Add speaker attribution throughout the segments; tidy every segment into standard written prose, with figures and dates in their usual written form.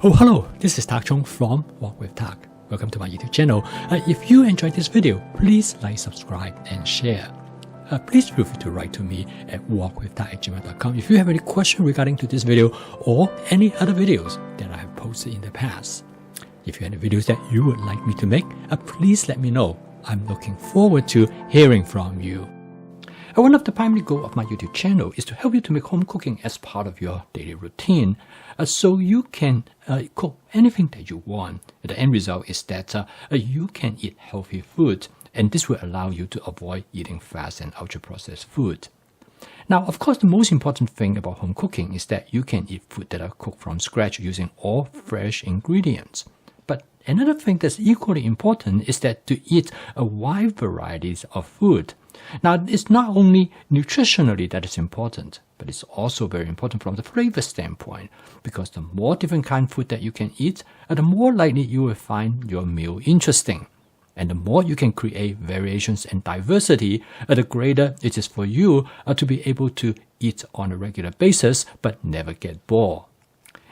Speaker 1: Oh, hello, this is Tak Chung from Walk with Tak. Welcome to my YouTube channel. If you enjoyed this video, please like, subscribe, and share. Please feel free to write to me at walkwithtak@gmail.com if you have any question regarding to this video or any other videos that I have posted in the past. If you have any videos that you would like me to make, please let me know. I'm looking forward to hearing from you. One of the primary goals of my YouTube channel is to help you to make home cooking as part of your daily routine, so you can cook anything that you want. The end result is that you can eat healthy food, and this will allow you to avoid eating fast and ultra-processed food. Now, of course, the most important thing about home cooking is that you can eat food that are cooked from scratch using all fresh ingredients. But another thing that's equally important is that to eat a wide variety of food. Now, it's not only nutritionally that is important, but it's also very important from the flavor standpoint, because the more different kind of food that you can eat, the more likely you will find your meal interesting. And the more you can create variations and diversity, the greater it is for you to be able to eat on a regular basis, but never get bored.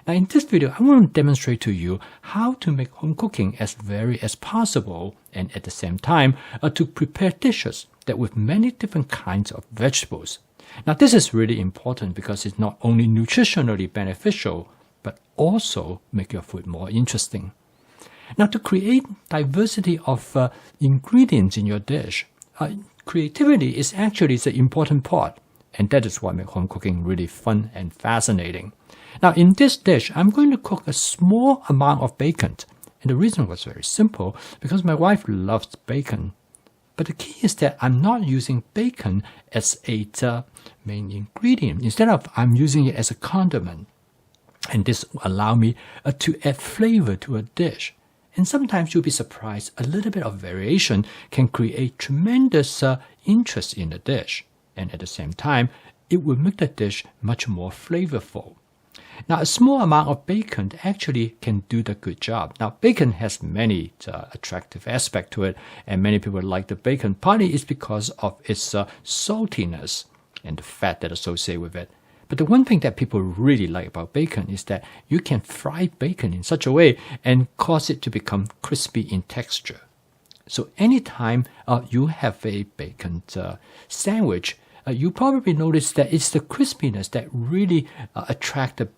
Speaker 1: Now, in this video, I want to demonstrate to you how to make home cooking as varied as possible, and at the same time, to prepare dishes that with many different kinds of vegetables. Now, this is really important because it's not only nutritionally beneficial, but also make your food more interesting. Now, to create diversity of ingredients in your dish, creativity is actually the important part, and that is what makes home cooking really fun and fascinating. Now, in this dish, I'm going to cook a small amount of bacon, and the reason was very simple, because my wife loves bacon. But the key is that I'm not using bacon as a main ingredient. Instead of, I'm using it as a condiment. And this will allow me to add flavor to a dish. And sometimes you'll be surprised, a little bit of variation can create tremendous interest in the dish. And at the same time, it will make the dish much more flavorful. Now, a small amount of bacon actually can do the good job. Now, bacon has many attractive aspects to it, and many people like the bacon. Partly it's because of its saltiness and the fat that associated with it. But the one thing that people really like about bacon is that you can fry bacon in such a way and cause it to become crispy in texture. So anytime you have a bacon sandwich, you probably notice that it's the crispiness that really attracts the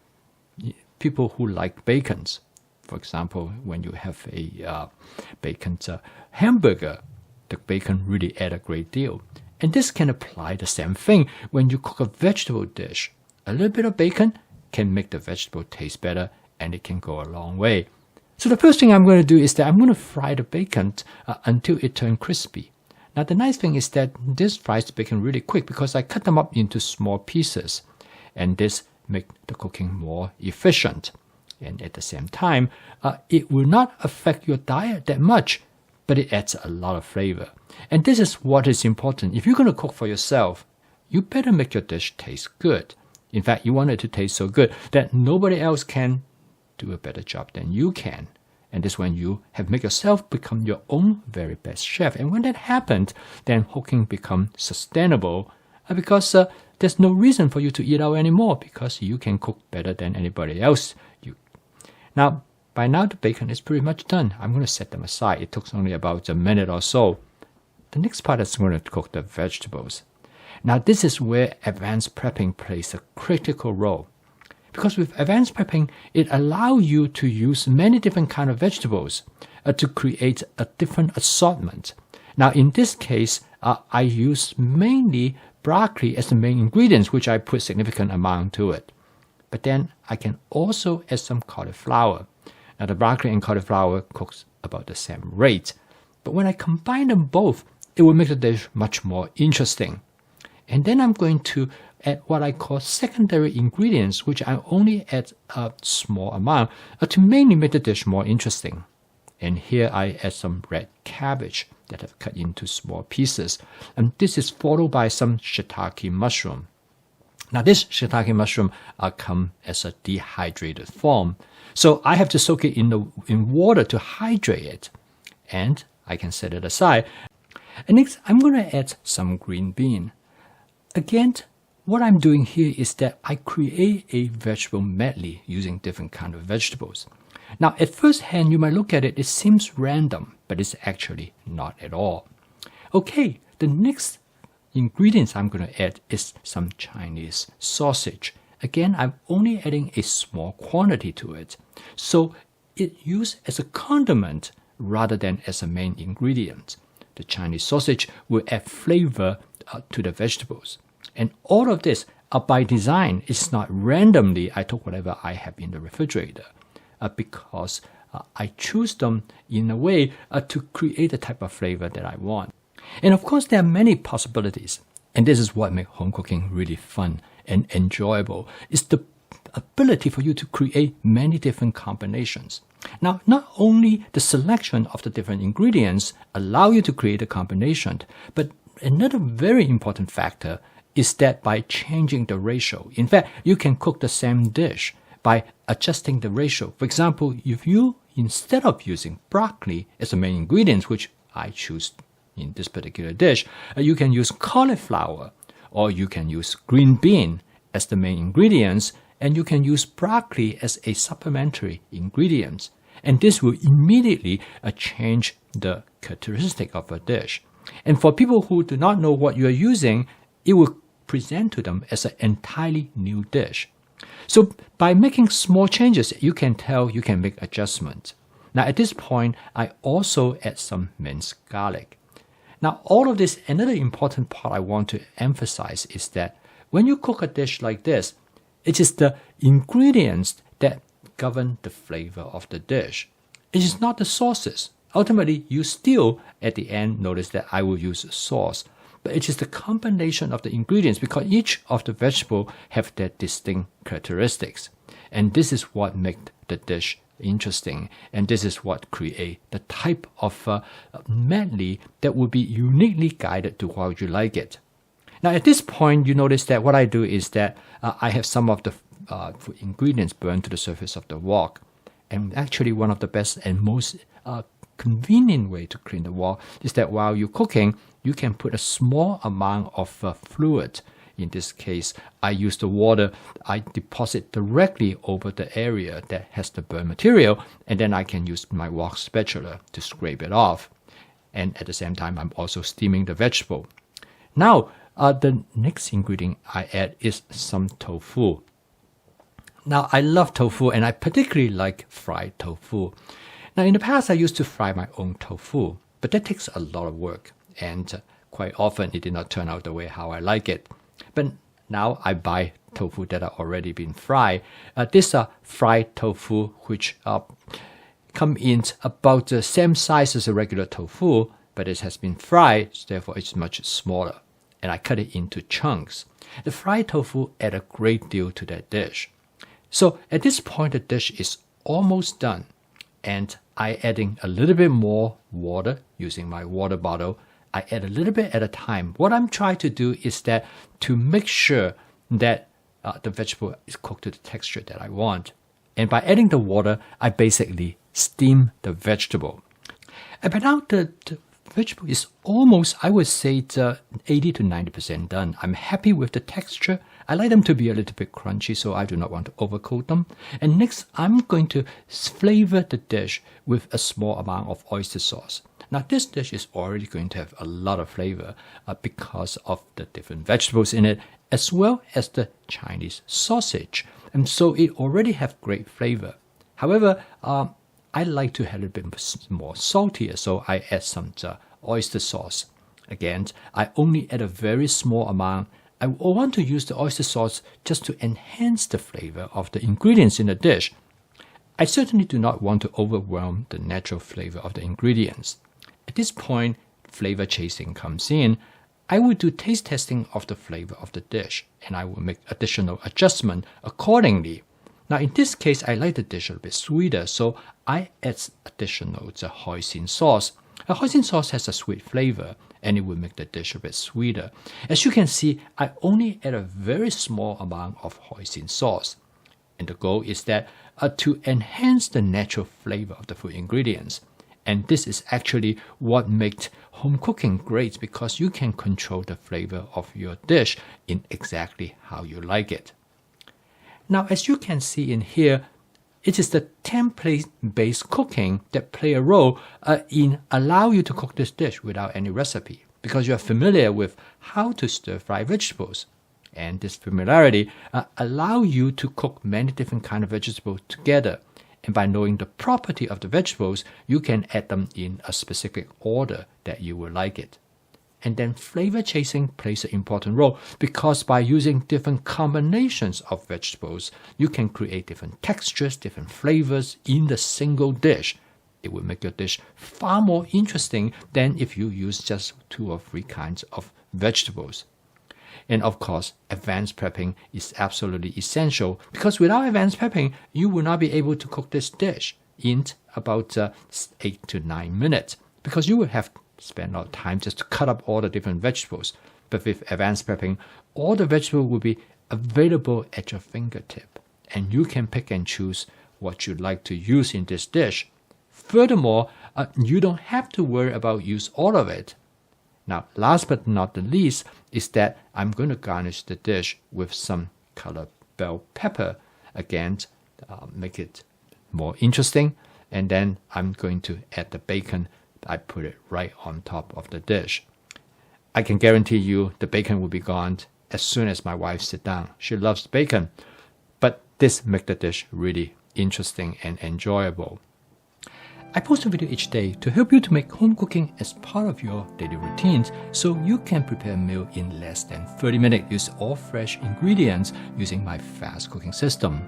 Speaker 1: people who like bacons. For example, when you have a bacon hamburger, the bacon really adds a great deal. And this can apply the same thing when you cook a vegetable dish. A little bit of bacon can make the vegetable taste better, and it can go a long way. So the first thing I'm going to do is that I'm going to fry the bacon until it turns crispy. Now, the nice thing is that this fries the bacon really quick because I cut them up into small pieces, and this makes the cooking more efficient. And at the same time, it will not affect your diet that much, but it adds a lot of flavor. And this is what is important. If you're going to cook for yourself, you better make your dish taste good. In fact, you want it to taste so good that nobody else can do a better job than you can. And this is when you have made yourself become your own very best chef. And when that happens, then cooking becomes sustainable because there's no reason for you to eat out anymore because you can cook better than anybody else. Now, by now the bacon is pretty much done. I'm going to set them aside. It took only about a minute or so. The next part is going to cook the vegetables. Now, this is where advanced prepping plays a critical role. Because with advanced prepping, it allows you to use many different kinds of vegetables to create a different assortment. Now, in this case, I use mainly broccoli as the main ingredients, which I put significant amount to it. But then I can also add some cauliflower. Now, the broccoli and cauliflower cooks about the same rate. But when I combine them both, it will make the dish much more interesting. And then I'm going to add what I call secondary ingredients, which I only add a small amount to mainly make the dish more interesting. And here I add some red cabbage that I've cut into small pieces. And this is followed by some shiitake mushroom. Now, this shiitake mushroom comes as a dehydrated form. So I have to soak it in water to hydrate it. And I can set it aside. And next, I'm going to add some green bean. Again, what I'm doing here is that I create a vegetable medley using different kind of vegetables. Now, at first hand, you might look at it, it seems random, but it's actually not at all. Okay, the next ingredients I'm going to add is some Chinese sausage. Again, I'm only adding a small quantity to it. So it's used as a condiment rather than as a main ingredient. The Chinese sausage will add flavor to the vegetables. And all of this, by design, it's not randomly I took whatever I have in the refrigerator because I choose them in a way to create the type of flavor that I want. And of course, there are many possibilities. And this is what makes home cooking really fun and enjoyable. It's the ability for you to create many different combinations. Now, not only the selection of the different ingredients allow you to create a combination, but another very important factor is that by changing the ratio. In fact, you can cook the same dish by adjusting the ratio. For example, if you, instead of using broccoli as the main ingredient, which I choose in this particular dish, you can use cauliflower, or you can use green bean as the main ingredients, and you can use broccoli as a supplementary ingredient. And this will immediately change the characteristic of a dish. And for people who do not know what you are using, it will present to them as an entirely new dish. So by making small changes, you can tell you can make adjustments. Now at this point, I also add some minced garlic. Now all of this, another important part I want to emphasize is that when you cook a dish like this, it is the ingredients that govern the flavor of the dish. It is not the sauces. Ultimately, you still, at the end, notice that I will use sauce. But it is the combination of the ingredients because each of the vegetable have their distinct characteristics. And this is what makes the dish interesting. And this is what create the type of medley that will be uniquely guided to how you like it. Now at this point, you notice that what I do is that I have some of the ingredients burned to the surface of the wok. And actually one of the best and most convenient way to clean the wok is that while you're cooking, you can put a small amount of fluid. In this case, I use the water, I deposit directly over the area that has the burn material, and then I can use my wok spatula to scrape it off. And at the same time, I'm also steaming the vegetable. Now, the next ingredient I add is some tofu. Now, I love tofu and I particularly like fried tofu. Now, in the past, I used to fry my own tofu, but that takes a lot of work and quite often it did not turn out the way how I like it. But now I buy tofu that are already been fried. These are fried tofu which come in about the same size as a regular tofu, but it has been fried, so therefore it's much smaller. And I cut it into chunks. The fried tofu add a great deal to that dish. So at this point, the dish is almost done. And I adding a little bit more water using my water bottle. I add a little bit at a time. What I'm trying to do is that to make sure that the vegetable is cooked to the texture that I want. And by adding the water, I basically steam the vegetable. And by now, the vegetable is almost, I would say, it's 80 to 90% done. I'm happy with the texture. I like them to be a little bit crunchy, so I do not want to overcoat them. And next, I'm going to flavor the dish with a small amount of oyster sauce. Now, this dish is already going to have a lot of flavor because of the different vegetables in it, as well as the Chinese sausage. And so it already has great flavor. However, I like to have a bit more saltier, so I add some oyster sauce. Again, I only add a very small amount. I want to use the oyster sauce just to enhance the flavor of the ingredients in the dish. I certainly do not want to overwhelm the natural flavor of the ingredients. At this point, flavor chasing comes in. I will do taste testing of the flavor of the dish, and I will make additional adjustment accordingly. Now, in this case, I like the dish a little bit sweeter, so I add additional hoisin sauce. A hoisin sauce has a sweet flavor, and it will make the dish a bit sweeter. As you can see, I only add a very small amount of hoisin sauce. And the goal is that to enhance the natural flavor of the food ingredients. And this is actually what makes home cooking great, because you can control the flavor of your dish in exactly how you like it. Now, as you can see in here, it is the template-based cooking that play a role in allow you to cook this dish without any recipe, because you are familiar with how to stir-fry vegetables. And this familiarity allow you to cook many different kinds of vegetables together. And by knowing the property of the vegetables, you can add them in a specific order that you will like it. And then flavor chasing plays an important role, because by using different combinations of vegetables, you can create different textures, different flavors in the single dish. It will make your dish far more interesting than if you use just 2 or 3 kinds of vegetables. And of course, advanced prepping is absolutely essential, because without advanced prepping, you will not be able to cook this dish in about 8 to 9 minutes, because you will have spend a lot of time just to cut up all the different vegetables. But with advanced prepping, all the vegetables will be available at your fingertip, and you can pick and choose what you'd like to use in this dish. Furthermore, you don't have to worry about use all of it. Now, last but not the least is that I'm going to garnish the dish with some colored bell pepper. Again, make it more interesting. And then I'm going to add the bacon. I put it right on top of the dish. I can guarantee you the bacon will be gone as soon as my wife sits down. She loves bacon. But this makes the dish really interesting and enjoyable. I post a video each day to help you to make home cooking as part of your daily routines, so you can prepare a meal in less than 30 minutes. Use all fresh ingredients using my fast cooking system.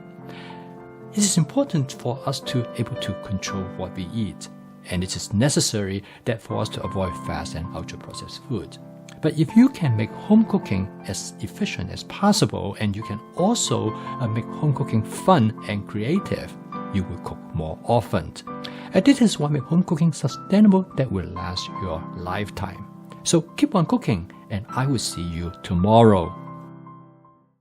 Speaker 1: It is important for us to be able to control what we eat, and it is necessary that for us to avoid fast and ultra-processed food. But if you can make home cooking as efficient as possible, and you can also make home cooking fun and creative, you will cook more often. And this is what makes home cooking sustainable that will last your lifetime. So keep on cooking, and I will see you tomorrow.